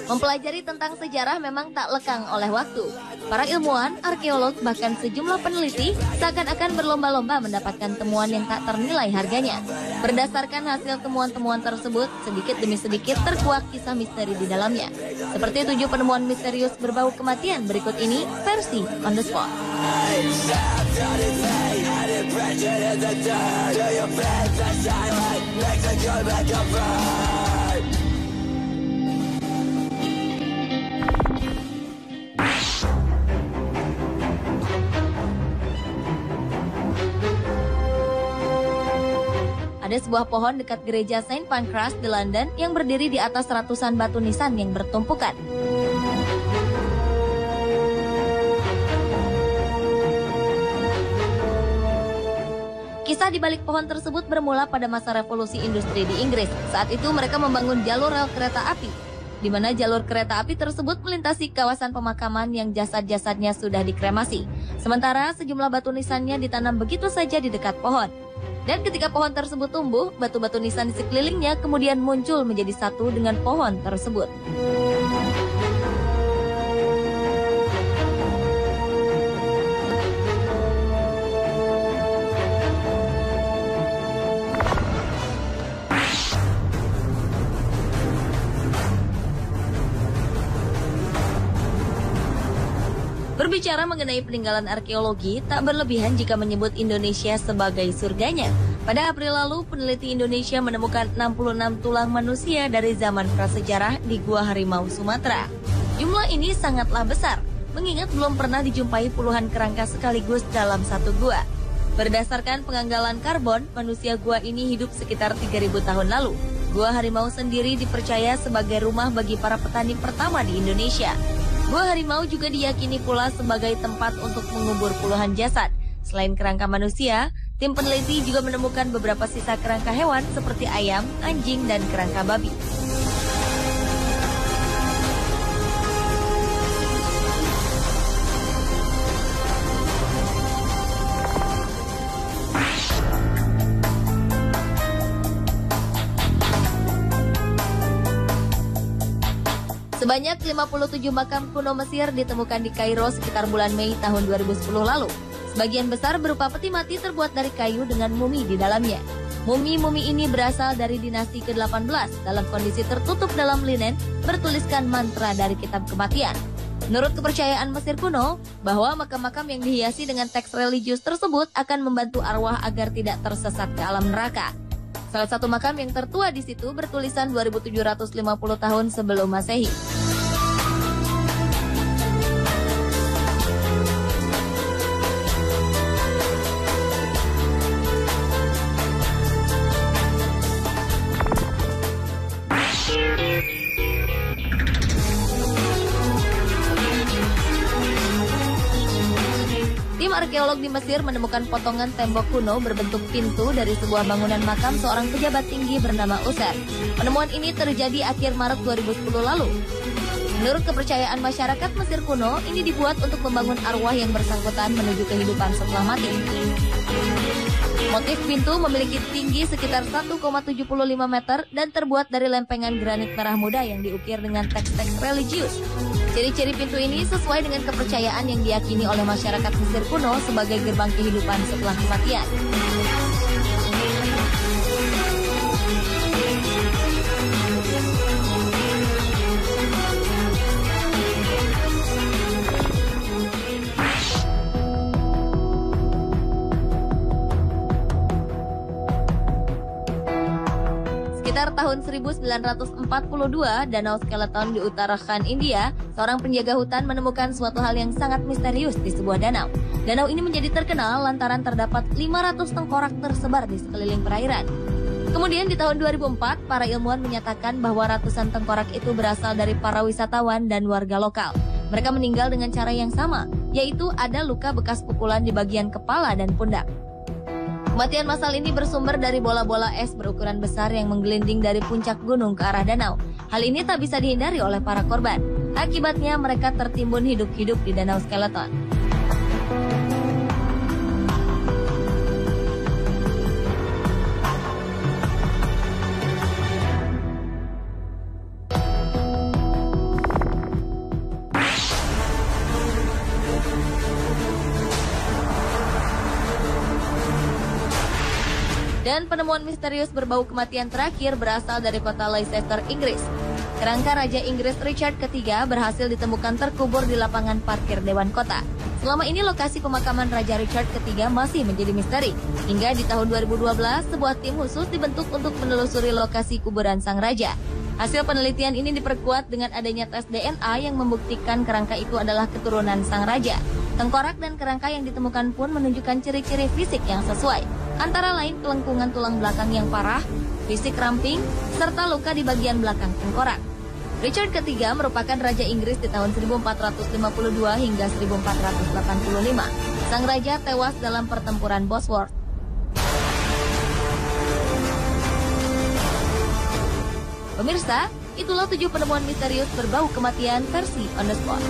Mempelajari tentang sejarah memang tak lekang oleh waktu. Para ilmuwan, arkeolog, bahkan sejumlah peneliti seakan-akan berlomba-lomba mendapatkan temuan yang tak ternilai harganya. Berdasarkan hasil temuan-temuan tersebut, sedikit demi sedikit terkuak kisah misteri di dalamnya. Seperti 7 penemuan misterius berbau kematian berikut ini, versi On The Spot. Ada sebuah pohon dekat gereja Saint Pancras di London yang berdiri di atas ratusan batu nisan yang bertumpukan. Kisah di balik pohon tersebut bermula pada masa revolusi industri di Inggris. Saat itu mereka membangun jalur rel kereta api, di mana jalur kereta api tersebut melintasi kawasan pemakaman yang jasad-jasadnya sudah dikremasi. Sementara sejumlah batu nisannya ditanam begitu saja di dekat pohon. Dan ketika pohon tersebut tumbuh, batu-batu nisan di sekelilingnya kemudian muncul menjadi satu dengan pohon tersebut. Berbicara mengenai peninggalan arkeologi, tak berlebihan jika menyebut Indonesia sebagai surganya. Pada April lalu, peneliti Indonesia menemukan 66 tulang manusia dari zaman prasejarah di Gua Harimau, Sumatera. Jumlah ini sangatlah besar, mengingat belum pernah dijumpai puluhan kerangka sekaligus dalam satu gua. Berdasarkan penganggalan karbon, manusia gua ini hidup sekitar 3.000 tahun lalu. Gua Harimau sendiri dipercaya sebagai rumah bagi para petani pertama di Indonesia. Gua Harimau juga diyakini pula sebagai tempat untuk mengubur puluhan jasad. Selain kerangka manusia, tim peneliti juga menemukan beberapa sisa kerangka hewan seperti ayam, anjing, dan kerangka babi. Sebanyak 57 makam kuno Mesir ditemukan di Kairo sekitar bulan Mei tahun 2010 lalu. Sebagian besar berupa peti mati terbuat dari kayu dengan mumi di dalamnya. Mumi-mumi ini berasal dari dinasti ke-18 dalam kondisi tertutup dalam linen bertuliskan mantra dari kitab kematian. Menurut kepercayaan Mesir kuno, bahwa makam-makam yang dihiasi dengan teks religius tersebut akan membantu arwah agar tidak tersesat ke alam neraka. Salah satu makam yang tertua di situ bertulisan 2750 tahun sebelum Masehi. Tim arkeolog di Mesir menemukan potongan tembok kuno berbentuk pintu dari sebuah bangunan makam seorang pejabat tinggi bernama User. Penemuan ini terjadi akhir Maret 2010 lalu. Menurut kepercayaan masyarakat Mesir kuno, ini dibuat untuk membangun arwah yang bersangkutan menuju kehidupan setelah mati. Motif pintu memiliki tinggi sekitar 1,75 meter dan terbuat dari lempengan granit merah muda yang diukir dengan teks-teks religius. Ciri-ciri pintu ini sesuai dengan kepercayaan yang diyakini oleh masyarakat Mesir kuno sebagai gerbang kehidupan setelah kematian. Sekitar tahun 1942, Danau Skeleton di Uttarakhand, India, seorang penjaga hutan menemukan suatu hal yang sangat misterius di sebuah danau. Danau ini menjadi terkenal lantaran terdapat 500 tengkorak tersebar di sekeliling perairan. Kemudian di tahun 2004, para ilmuwan menyatakan bahwa ratusan tengkorak itu berasal dari para wisatawan dan warga lokal. Mereka meninggal dengan cara yang sama, yaitu ada luka bekas pukulan di bagian kepala dan pundak. Kematian massal ini bersumber dari bola-bola es berukuran besar yang menggelinding dari puncak gunung ke arah danau. Hal ini tak bisa dihindari oleh para korban. Akibatnya mereka tertimbun hidup-hidup di Danau Skeleton. Dan penemuan misterius berbau kematian terakhir berasal dari kota Leicester, Inggris. Kerangka Raja Inggris Richard III berhasil ditemukan terkubur di lapangan parkir Dewan Kota. Selama ini lokasi pemakaman Raja Richard III masih menjadi misteri. Hingga di tahun 2012, sebuah tim khusus dibentuk untuk menelusuri lokasi kuburan sang raja. Hasil penelitian ini diperkuat dengan adanya tes DNA yang membuktikan kerangka itu adalah keturunan sang raja. Tengkorak dan kerangka yang ditemukan pun menunjukkan ciri-ciri fisik yang sesuai. Antara lain kelengkungan tulang belakang yang parah, fisik ramping, serta luka di bagian belakang tengkorak. Richard III merupakan Raja Inggris di tahun 1452 hingga 1485. Sang raja tewas dalam pertempuran Bosworth. Pemirsa, itulah 7 penemuan misterius berbau kematian versi On The Spot.